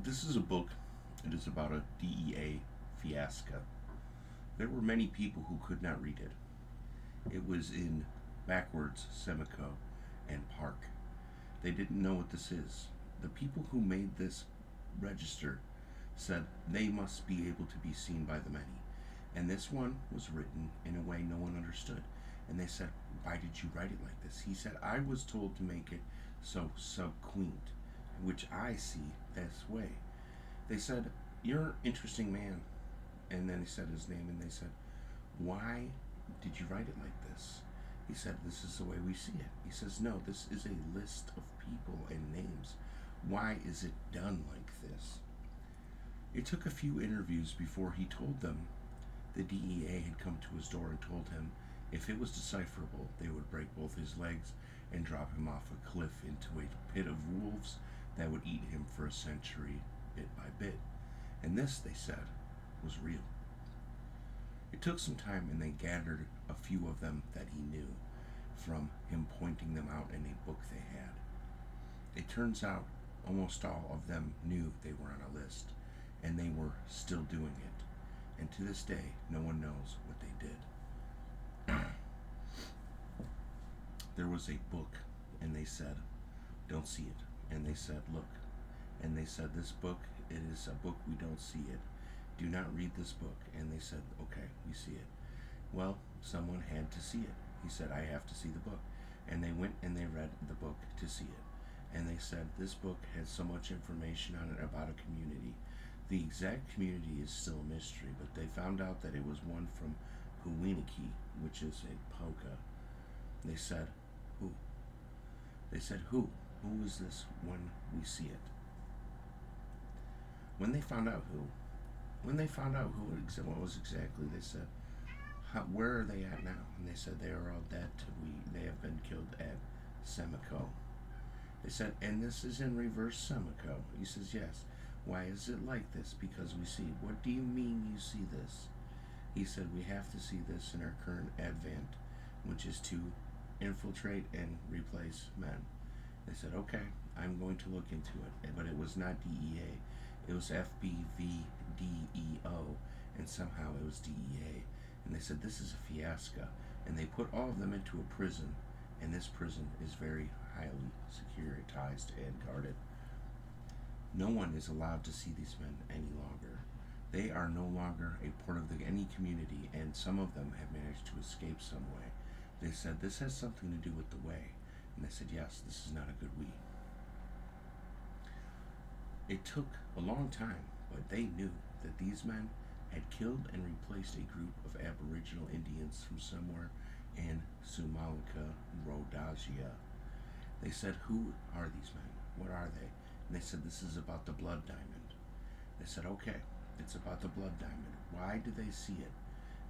This is a book. It is about a DEA fiasco. There were many people who could not read it. It was in backwards, semico, and park. They didn't know what this is. The people who made this register said they must be able to be seen by the many. And this one was written in a way no one understood. And they said, "Why did you write it like this?" He said, "I was told to make it so subquaint, which I see this way." They said, "You're an interesting man." And then he said his name, and they said, "Why did you write it like this?" He said, "This is the way we see it." He says, "No, this is a list of people and names. Why is it done like this?" It took a few interviews before he told them the DEA had come to his door and told him if it was decipherable, they would break both his legs and drop him off a cliff into a pit of wolves that would eat him for a century, bit by bit. And this, they said, was real. It took some time, and they gathered a few of them that he knew from him pointing them out in a book they had. It turns out almost all of them knew they were on a list, and they were still doing it. And to this day, no one knows what they did. There was a book, and they said, "Don't see it." And they said, "Look." And they said, "This book, it is a book, we don't see it. Do not read this book." And they said, "Okay, we see it." Well, someone had to see it. He said, "I have to see the book." And they went and they read the book to see it. And they said, "This book has so much information on it about a community. The exact community is still a mystery, but they found out that it was one from Huwiniki, which is a polka." They said, "Who?" They said, "Who? Who is this when we see it?" When they found out who, when they found out who it what was exactly, they said, "Where are they at now?" And they said, "They are all dead. They have been killed at Semico." They said, "And this is in reverse Semico." He says, "Yes." "Why is it like this?" "Because we see." "What do you mean you see this?" He said, "We have to see this in our current advent, which is to infiltrate and replace men." They said, "Okay, I'm going to look into it." But it was not DEA. It was FBVDEO, and somehow it was DEA. And they said, "This is a fiasco." And they put all of them into a prison, and this prison is very highly securitized and guarded. No one is allowed to see these men any longer. They are no longer a part of any community, and some of them have managed to escape some way. They said, "This has something to do with the way." And they said, "Yes, this is not a good we." It took a long time, but they knew that these men had killed and replaced a group of Aboriginal Indians from somewhere in Sumalika, Rhodesia. They said, "Who are these men? What are they?" And they said, "This is about the blood diamond." They said, "Okay, it's about the blood diamond. Why do they see it?"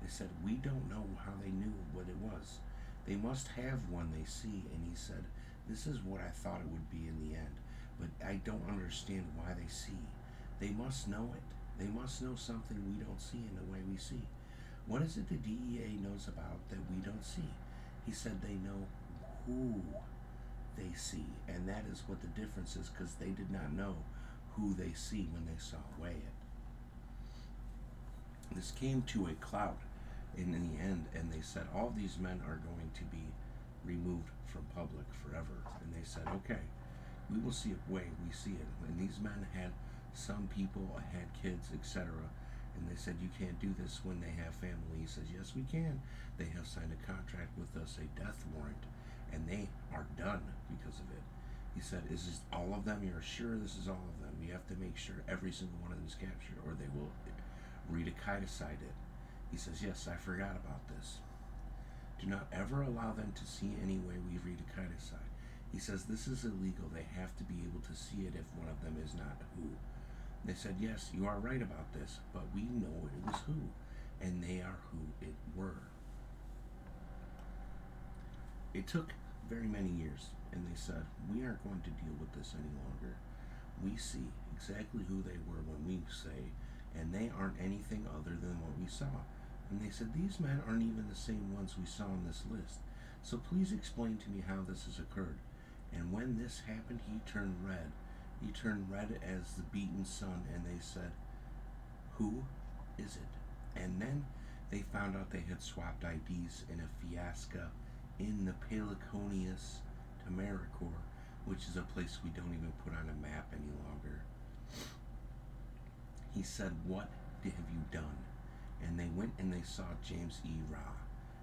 They said, "We don't know how they knew what it was. They must have one they see." And he said, "This is what I thought it would be in the end, but I don't understand why they see. They must know it. They must know something we don't see in the way we see. What is it the DEA knows about that we don't see?" He said, "They know who they see, and that is what the difference is, because they did not know who they see when they saw Wyatt." This came to a cloud in the end, and they said all these men are going to be removed from public forever. And they said, "Okay, we will see it way we see it." And these men had some people had kids, etc. And they said, "You can't do this when they have family." He says, "Yes, we can. They have signed a contract with us, a death warrant, and they are done because of it." He said, "Is this all of them? You're sure this is all of them? We have to make sure every single one of them is captured, or they will redecide it." He says, "Yes, I forgot about this. Do not ever allow them to see any way we redecide." He says, "This is illegal. They have to be able to see it if one of them is not who." They said, "Yes, you are right about this, but we know it was who, and they are who it were." It took very many years, and they said, "We aren't going to deal with this any longer. We see exactly who they were when we say, and they aren't anything other than what we saw." And they said, "These men aren't even the same ones we saw on this list. So please explain to me how this has occurred." And when this happened, he turned red, He turned red as the beaten sun, and they said, "Who is it?" And then they found out they had swapped IDs in a fiasco in the Peloponnese to Maricor, which is a place we don't even put on a map any longer. He said, "What have you done?" And they went and they saw James E. Ra.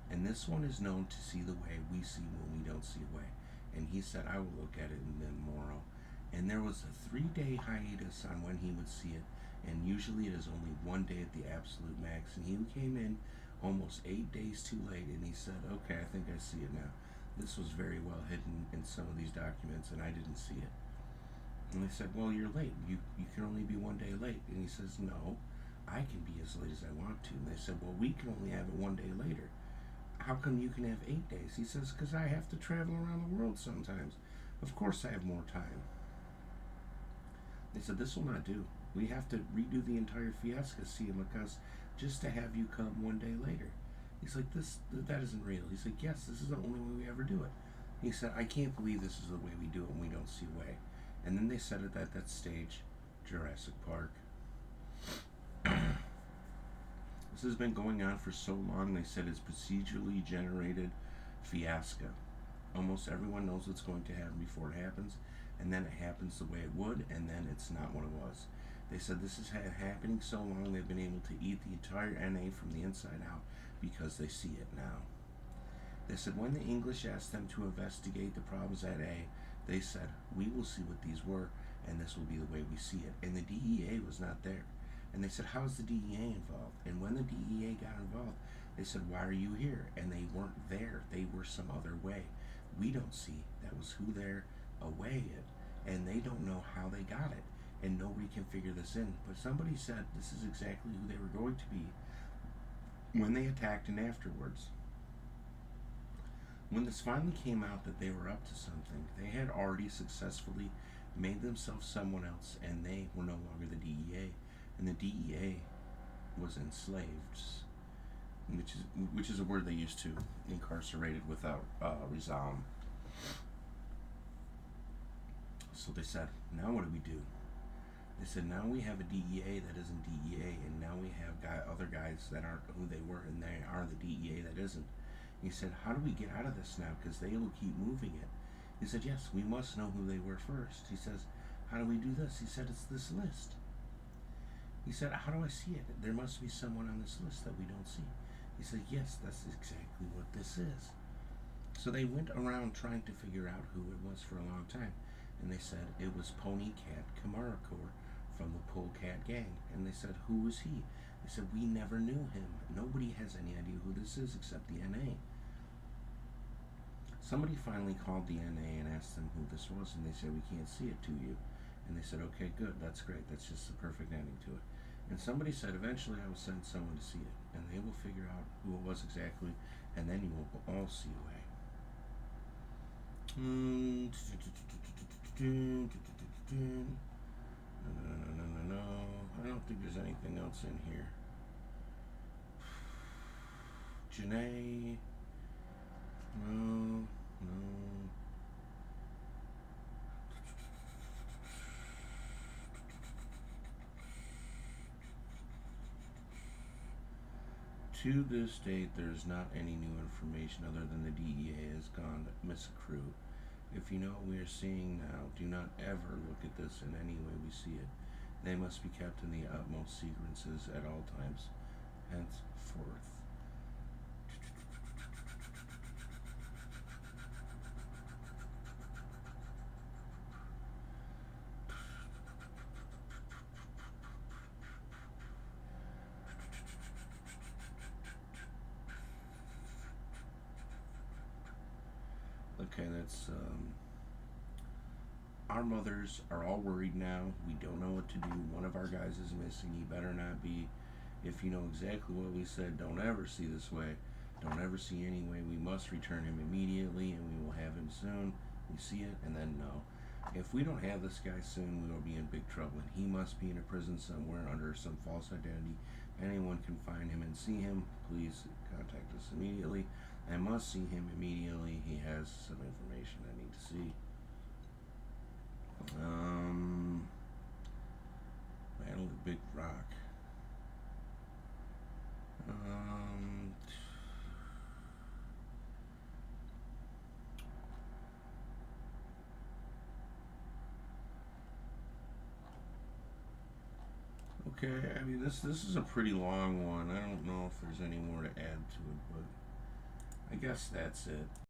And this one is known to see the way we see when we don't see a way. And he said, "I will look at it in tomorrow." And there was a 3-day hiatus on when he would see it. And usually it is only 1 day at the absolute max. And he came in almost 8 days too late. And he said, "Okay, I think I see it now. This was very well hidden in some of these documents, and I didn't see it." And they said, "Well, you're late. You can only be 1 day late." And he says, "No, I can be as late as I want to." And they said, "Well, we can only have it 1 day later. How come you can have 8 days?" He says, "Because I have to travel around the world sometimes. Of course I have more time." They said, "This will not do. We have to redo the entire fiasco, see because just to have you come 1 day later." He's like, that isn't real." He's like, "Yes, this is the only way we ever do it." He said, "I can't believe this is the way we do it when we don't see a way." And then they said it at that stage, Jurassic Park. This has been going on for so long, they said it's procedurally generated fiasco. Almost everyone knows what's going to happen before it happens, and then it happens the way it would, and then it's not what it was. They said this is happening so long they've been able to eat the entire NA from the inside out because they see it now. They said when the English asked them to investigate the problems at A, they said, "We will see what these were, and this will be the way we see it." And the DEA was not there. And they said, "How is the DEA involved?" And when the DEA got involved, they said, "Why are you here?" And they weren't there. They were some other way. We don't see. That was who they're away it. And they don't know how they got it. And nobody can figure this in. But somebody said this is exactly who they were going to be when they attacked and afterwards. When this finally came out that they were up to something, they had already successfully made themselves someone else, and they were no longer the DEA. And the DEA was enslaved, which is a word they used to incarcerated without resolve. So they said, "Now what do we do?" They said, "Now we have a DEA that isn't DEA, and now we have other guys that aren't who they were, and they are the DEA that isn't." He said, "How do we get out of this now? Because they will keep moving it." He said, "Yes, we must know who they were first." He says, "How do we do this?" He said, "It's this list." He said, "How do I see it? There must be someone on this list that we don't see." He said, "Yes, that's exactly what this is." So they went around trying to figure out who it was for a long time. And they said it was Pony Cat Camaricor from the Polecat Gang. And they said, "Who is he?" They said, "We never knew him. Nobody has any idea who this is except the NA." Somebody finally called the NA and asked them who this was, and they said, "We can't see it to you." And they said, "Okay, good, that's great. That's just the perfect ending to it." And somebody said, "Eventually I will send someone to see it, and they will figure out who it was exactly, and then you will all see a way." No. I don't think there's anything else in here. Janae. No. To this date, there is not any new information other than the DEA has gone miss a crew. If you know what we are seeing now, do not ever look at this in any way we see it. They must be kept in the utmost secrecies at all times. Henceforth. Okay, that's our mothers are all worried now. We don't know what to do. One of our guys is missing. He better not be. If you know exactly what we said, don't ever see this way. Don't ever see any way. We must return him immediately, and we will have him soon. We see it, and then no. If we don't have this guy soon, we will be in big trouble, and he must be in a prison somewhere under some false identity. Anyone can find him and see him. Please contact us immediately. I must see him immediately. He has some information I need to see. rock. Okay, I mean this is a pretty long one. I don't know if there's any more to add to it, but I guess that's it.